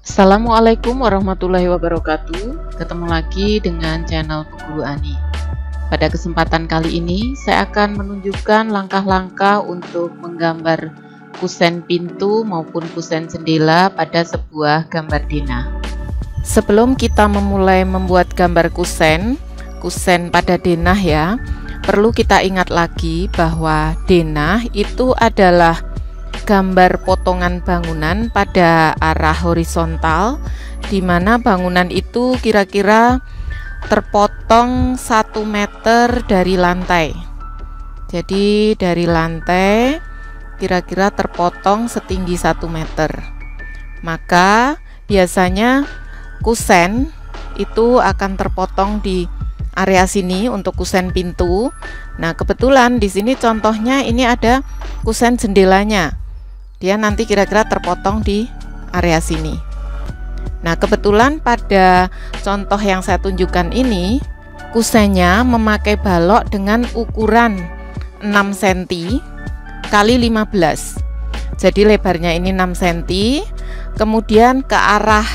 Assalamualaikum warahmatullahi wabarakatuh. Ketemu lagi dengan channel Bu Guru Ani. Pada kesempatan kali ini saya akan menunjukkan langkah-langkah untuk menggambar kusen pintu maupun kusen jendela pada sebuah gambar denah. Sebelum kita memulai membuat gambar kusen pada denah ya, perlu kita ingat lagi bahwa denah itu adalah gambar potongan bangunan pada arah horizontal, di mana bangunan itu kira-kira terpotong 1 meter dari lantai. Jadi dari lantai kira-kira terpotong setinggi 1 meter. Maka biasanya kusen itu akan terpotong di area sini untuk kusen pintu. Nah, kebetulan di sini contohnya ini ada kusen jendelanya. Dia nanti kira-kira terpotong di area sini. Nah, kebetulan pada contoh yang saya tunjukkan ini, kusennya memakai balok dengan ukuran 6 cm kali 15. Jadi lebarnya ini 6 cm, kemudian ke arah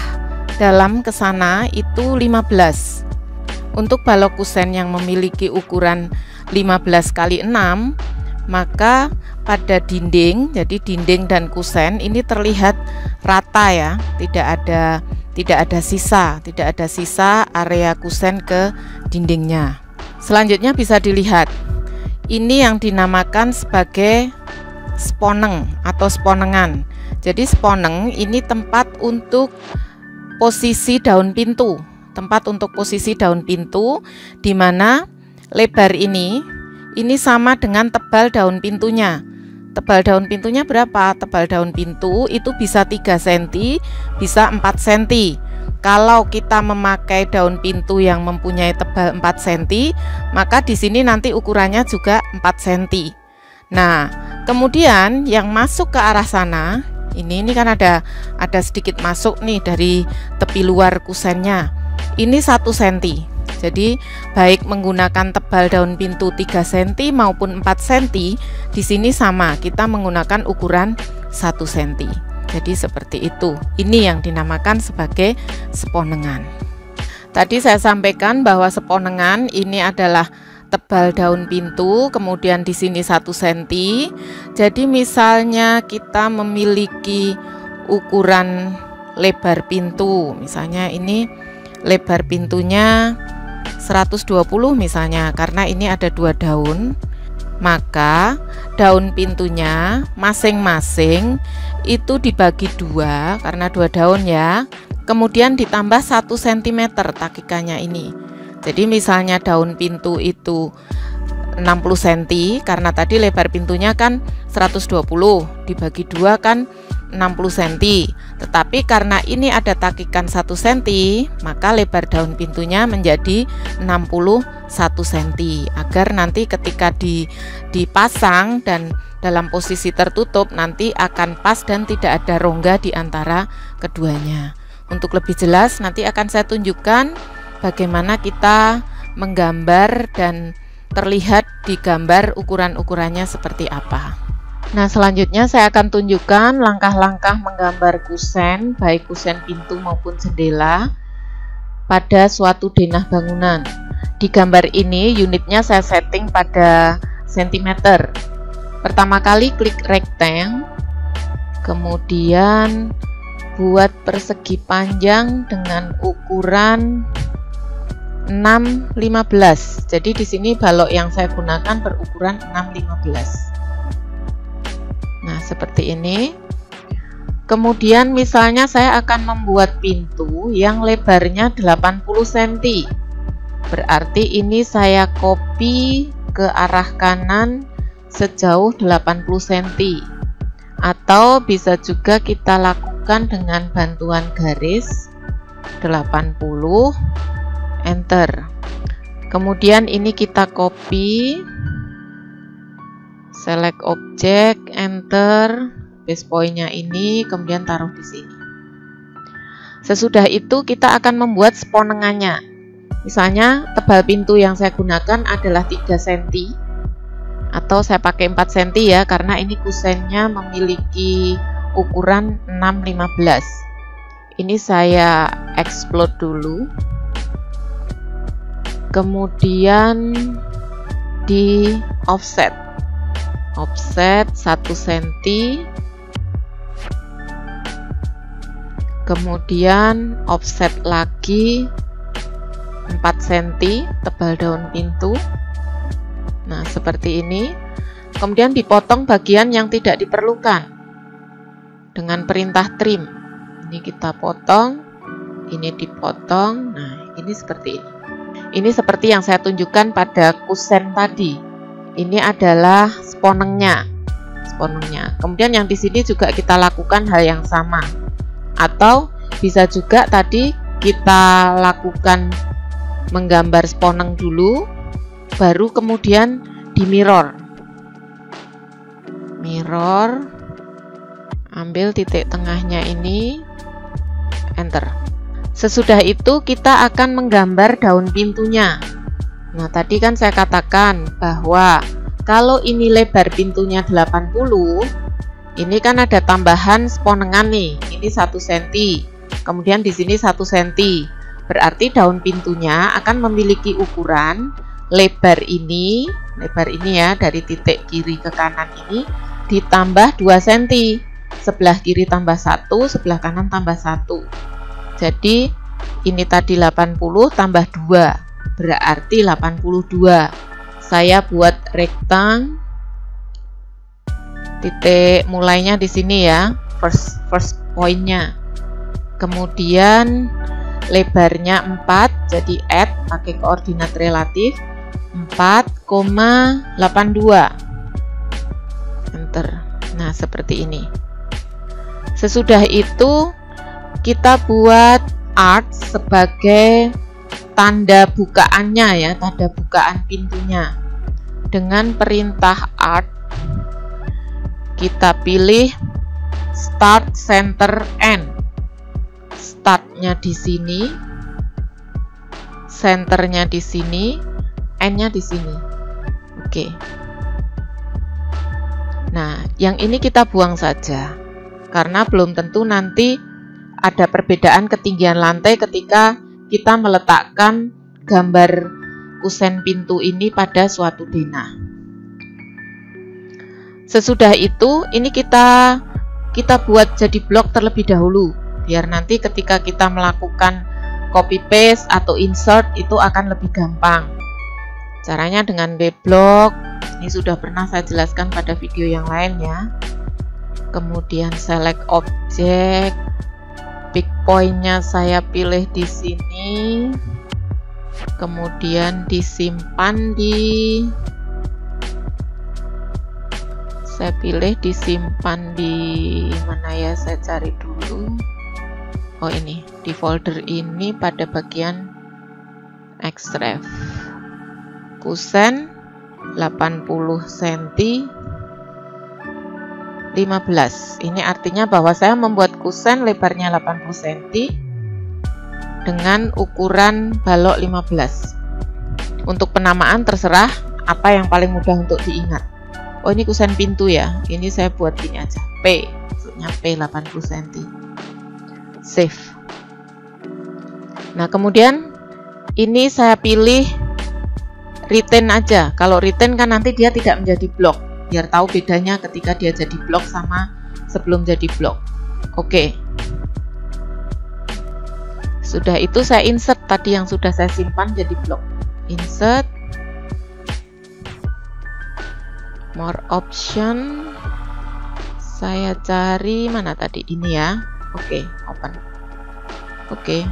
dalam ke sana itu 15. Untuk balok kusen yang memiliki ukuran 15 kali 6, maka pada dinding, jadi dinding dan kusen ini terlihat rata ya, tidak ada sisa area kusen ke dindingnya. Selanjutnya bisa dilihat, ini yang dinamakan sebagai sponeng atau sponengan. Jadi sponeng ini tempat untuk posisi daun pintu, di mana lebar ini sama dengan tebal daun pintunya. Tebal daun pintunya berapa? Tebal daun pintu itu bisa 3 cm, bisa 4 cm. Kalau kita memakai daun pintu yang mempunyai tebal 4 cm, maka di sini nanti ukurannya juga 4 cm. Nah, kemudian yang masuk ke arah sana, ini kan ada sedikit masuk nih dari tepi luar kusennya. Ini 1 cm. Jadi baik menggunakan tebal daun pintu 3 cm maupun 4 cm, di sini sama, kita menggunakan ukuran 1 cm. Jadi seperti itu. Ini yang dinamakan sebagai sponengan. Tadi saya sampaikan bahwa sponengan ini adalah tebal daun pintu, kemudian di sini 1 cm. Jadi misalnya kita memiliki ukuran lebar pintu, misalnya ini lebar pintunya 120 misalnya, karena ini ada 2 daun, maka daun pintunya masing-masing itu dibagi 2 karena 2 daun ya, kemudian ditambah 1 cm takikannya ini. Jadi misalnya daun pintu itu 60 cm, karena tadi lebar pintunya kan 120, dibagi 2 kan 60 cm. Tetapi karena ini ada takikan 1 cm, maka lebar daun pintunya menjadi 61 cm, agar nanti ketika dipasang dan dalam posisi tertutup nanti akan pas dan tidak ada rongga di antara keduanya. Untuk lebih jelas nanti akan saya tunjukkan bagaimana kita menggambar dan terlihat di gambar ukuran-ukurannya seperti apa. Nah, selanjutnya saya akan tunjukkan langkah-langkah menggambar kusen, baik kusen pintu maupun jendela pada suatu denah bangunan. Di gambar ini unitnya saya setting pada cm. Pertama kali klik rectangle, kemudian buat persegi panjang dengan ukuran 6-15. Jadi di sini balok yang saya gunakan berukuran 6-15. Nah, seperti ini. Kemudian misalnya saya akan membuat pintu yang lebarnya 80 cm. Berarti ini saya copy ke arah kanan sejauh 80 cm. Atau bisa juga kita lakukan dengan bantuan garis 80, enter. Kemudian ini kita copy, select objek, enter, base pointnya ini, kemudian taruh di sini. Sesudah itu kita akan membuat sponengannya. Misalnya tebal pintu yang saya gunakan adalah 3 cm, atau saya pakai 4 cm ya, karena ini kusennya memiliki ukuran 6-15. Ini saya explode dulu. Kemudian di offset 1 cm, kemudian offset lagi 4 cm tebal daun pintu. Nah, seperti ini. Kemudian dipotong bagian yang tidak diperlukan dengan perintah trim. Ini kita potong, ini dipotong. Nah, ini seperti ini. Ini seperti yang saya tunjukkan pada kusen tadi. Ini adalah sponengnya. Kemudian yang di sini juga kita lakukan hal yang sama. Atau bisa juga tadi kita lakukan menggambar sponeng dulu, baru kemudian di mirror. Ambil titik tengahnya ini, enter. Sesudah itu kita akan menggambar daun pintunya. Nah, tadi kan saya katakan bahwa kalau ini lebar pintunya 80, ini kan ada tambahan sponengan nih. Ini 1 cm. Kemudian di sini 1 cm. Berarti daun pintunya akan memiliki ukuran lebar ini ya, dari titik kiri ke kanan ini ditambah 2 cm. Sebelah kiri tambah 1, sebelah kanan tambah 1. Jadi ini tadi 80 tambah 2 berarti 82. Saya buat rektang, titik mulainya di sini ya, first pointnya. Kemudian lebarnya 4, jadi add pakai koordinat relatif 4,82. Enter. Nah, seperti ini. Sesudah itu kita buat art sebagai tanda bukaannya ya, tanda bukaan pintunya. Dengan perintah art kita pilih start, center, end. Startnya di sini, centernya di sini, endnya di sini. Oke. Nah, yang ini kita buang saja karena belum tentu nanti ada perbedaan ketinggian lantai ketika kita meletakkan gambar kusen pintu ini pada suatu denah. Sesudah itu, ini kita buat jadi blok terlebih dahulu, biar nanti ketika kita melakukan copy paste atau insert itu akan lebih gampang. Caranya dengan W-block, ini sudah pernah saya jelaskan pada video yang lain ya. Kemudian select object, big point-nya saya pilih di sini, kemudian disimpan saya pilih disimpan di mana ya, saya cari dulu. Oh, ini di folder ini pada bagian extract kusen 80 cm 15. Ini artinya bahwa saya membuat kusen lebarnya 80 cm dengan ukuran balok 15. Untuk penamaan terserah apa yang paling mudah untuk diingat. Oh, ini kusen pintu ya. Ini saya buat gini aja. P, maksudnya P 80 cm. Save. Nah, kemudian ini saya pilih retain aja. Kalau retain kan nanti dia tidak menjadi blok. Biar tahu bedanya ketika dia jadi blok sama sebelum jadi blok. Oke. Sudah itu saya insert tadi yang sudah saya simpan jadi blok. Insert. More option. Saya cari mana tadi, ini ya. Oke, open. Oke.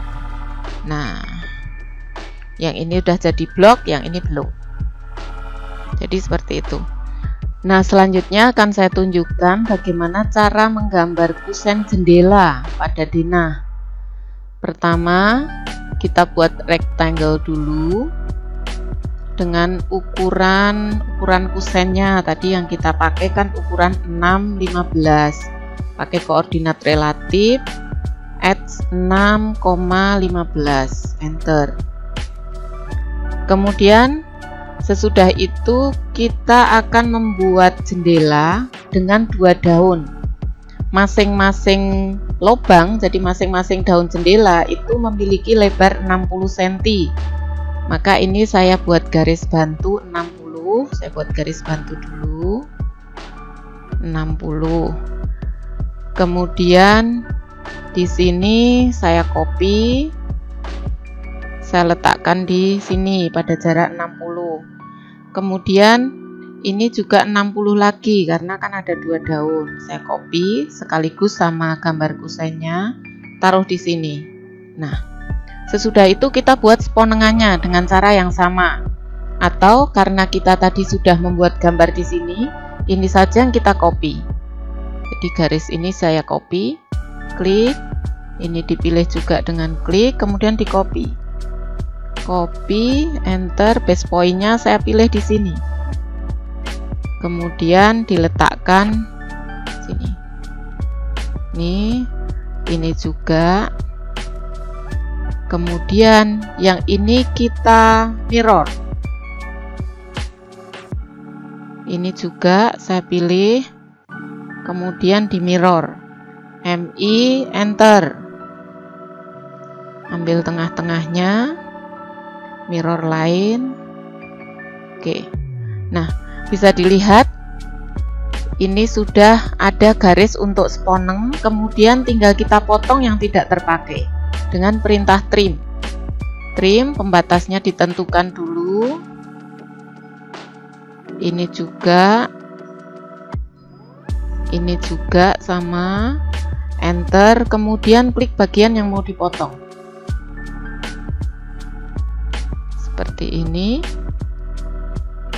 Nah, yang ini udah jadi blok, yang ini belum. Jadi seperti itu. Nah, selanjutnya akan saya tunjukkan bagaimana cara menggambar kusen jendela pada denah. Pertama, kita buat rectangle dulu dengan ukuran kusennya. Tadi yang kita pakai kan ukuran 6,15. Pakai koordinat relatif, add 6,15, enter. Kemudian sesudah itu kita akan membuat jendela dengan 2 daun. Masing-masing lubang, jadi masing-masing daun jendela itu memiliki lebar 60 cm. Maka ini saya buat garis bantu 60. Saya buat garis bantu dulu 60. Kemudian di sini saya copy, saya letakkan di sini pada jarak 60. Kemudian ini juga 60 lagi karena kan ada 2 daun. Saya copy sekaligus sama gambar kusennya, taruh di sini. Nah, sesudah itu kita buat sponengannya dengan cara yang sama. Atau karena kita tadi sudah membuat gambar di sini, ini saja yang kita copy. Jadi garis ini saya copy, klik, ini dipilih juga dengan klik, kemudian di copy. Copy, enter, base point-nya saya pilih di sini. Kemudian diletakkan sini. Ini juga. Kemudian yang ini kita mirror. Ini juga saya pilih, kemudian di mirror. MI, enter. Ambil tengah-tengahnya, mirror lain. Oke. Nah, bisa dilihat ini sudah ada garis untuk sponeng, kemudian tinggal kita potong yang tidak terpakai dengan perintah trim. Trim, pembatasnya ditentukan dulu. Ini juga sama, enter, kemudian klik bagian yang mau dipotong. Seperti ini.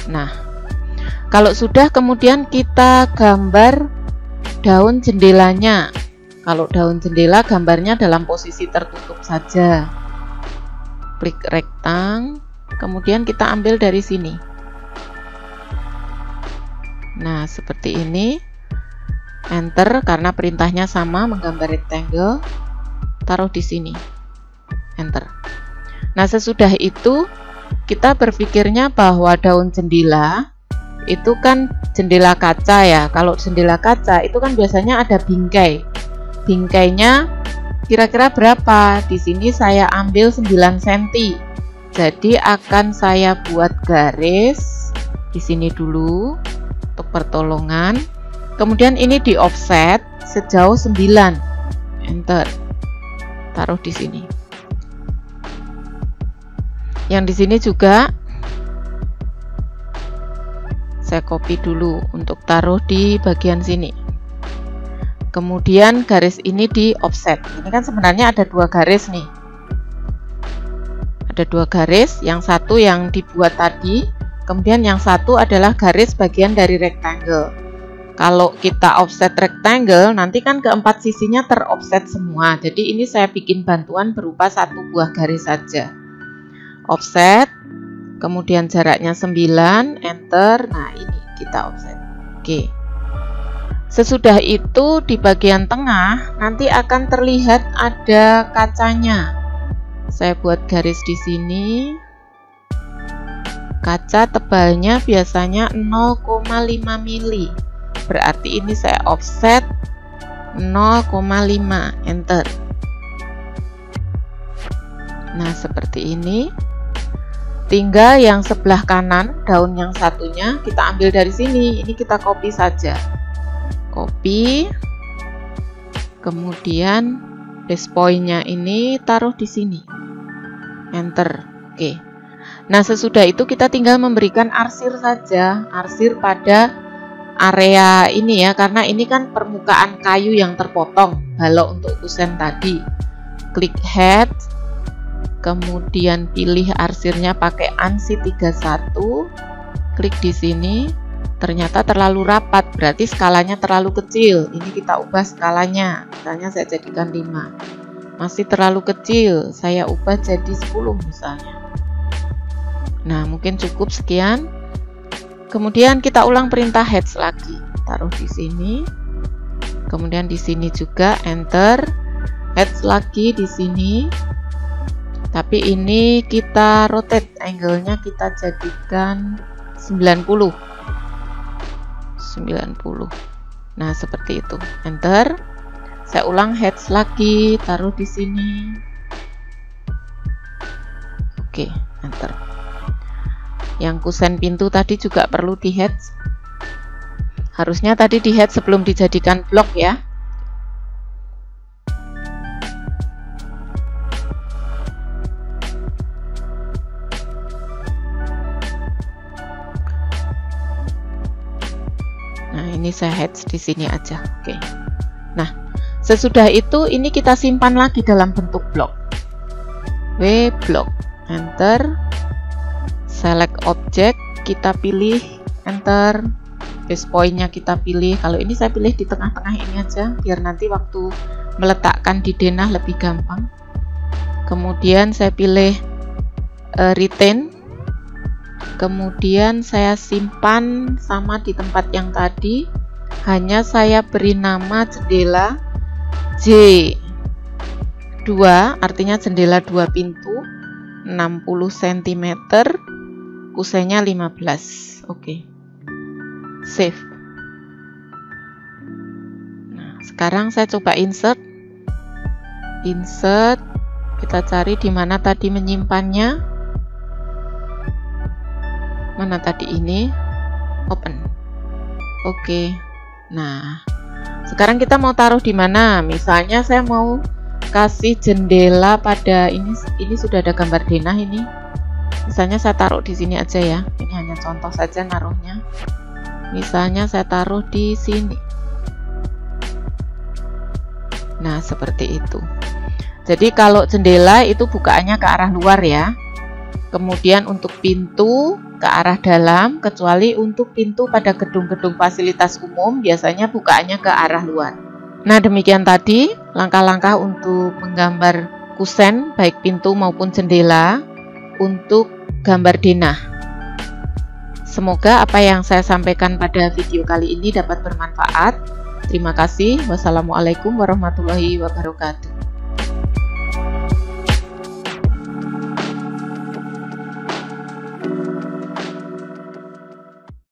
Nah, kalau sudah, kemudian kita gambar daun jendelanya. Kalau daun jendela gambarnya dalam posisi tertutup saja. Klik rektang, kemudian kita ambil dari sini. Nah, seperti ini. Enter karena perintahnya sama, menggambar rectangle. Taruh di sini. Enter. Nah, sesudah itu kita berpikirnya bahwa daun jendela itu kan jendela kaca ya. Kalau jendela kaca itu kan biasanya ada bingkai. Bingkainya kira-kira berapa? Di sini saya ambil 9 cm. Jadi akan saya buat garis di sini dulu untuk pertolongan. Kemudian ini di offset sejauh 9. Enter. Taruh di sini. Yang di sini juga saya copy dulu untuk taruh di bagian sini. Kemudian garis ini di offset. Ini kan sebenarnya ada 2 garis nih. Ada 2 garis, yang satu yang dibuat tadi, kemudian yang satu adalah garis bagian dari rectangle. Kalau kita offset rectangle, nanti kan keempat sisinya teroffset semua. Jadi ini saya bikin bantuan berupa 1 buah garis saja. Offset, kemudian jaraknya 9, enter. Nah, ini kita offset. Oke. Sesudah itu di bagian tengah nanti akan terlihat ada kacanya. Saya buat garis di sini. Kaca tebalnya biasanya 0,5 mili. Berarti ini saya offset 0,5, enter. Nah, seperti ini. Tinggal yang sebelah kanan, daun yang satunya kita ambil dari sini. Ini kita copy saja. Copy. Kemudian base point-nya ini taruh di sini. Enter. Oke. Nah, sesudah itu kita tinggal memberikan arsir saja. Arsir pada area ini ya, karena ini kan permukaan kayu yang terpotong, balok untuk kusen tadi. Klik head, kemudian pilih arsirnya pakai ANSI 31, klik di sini. Ternyata terlalu rapat, berarti skalanya terlalu kecil. Ini kita ubah skalanya, misalnya saya jadikan 5. Masih terlalu kecil, saya ubah jadi 10 misalnya. Nah, mungkin cukup sekian. Kemudian kita ulang perintah heads lagi, taruh di sini. Kemudian di sini juga enter, heads lagi di sini. Tapi ini kita rotate, angle-nya kita jadikan 90. Nah, seperti itu. Enter. Saya ulang, heads lagi, taruh di sini. Oke, enter. Yang kusen pintu tadi juga perlu di heads. Harusnya tadi di heads sebelum dijadikan blok ya. Nah, ini saya heads di sini aja. Oke. Nah, sesudah itu ini kita simpan lagi dalam bentuk blok. W blok. Enter. Select object, kita pilih, enter. Base point-nya kita pilih. Kalau ini saya pilih di tengah-tengah ini aja, biar nanti waktu meletakkan di denah lebih gampang. Kemudian saya pilih retain. Kemudian saya simpan sama di tempat yang tadi, hanya saya beri nama jendela J2, artinya jendela 2 pintu, 60 cm, kusennya 15. Oke. Save. Nah, sekarang saya coba insert. Insert, kita cari di mana tadi menyimpannya. Mana tadi ini? Open. Oke. Nah, sekarang kita mau taruh di mana? Misalnya saya mau kasih jendela pada ini sudah ada gambar denah ini. Misalnya saya taruh di sini aja ya. Ini hanya contoh saja naruhnya. Misalnya saya taruh di sini. Nah, seperti itu. Jadi kalau jendela itu bukaannya ke arah luar ya. Kemudian untuk pintu ke arah dalam, kecuali untuk pintu pada gedung-gedung fasilitas umum biasanya bukaannya ke arah luar. Nah, demikian tadi langkah-langkah untuk menggambar kusen baik pintu maupun jendela untuk gambar denah. Semoga apa yang saya sampaikan pada video kali ini dapat bermanfaat. Terima kasih. Wassalamualaikum warahmatullahi wabarakatuh.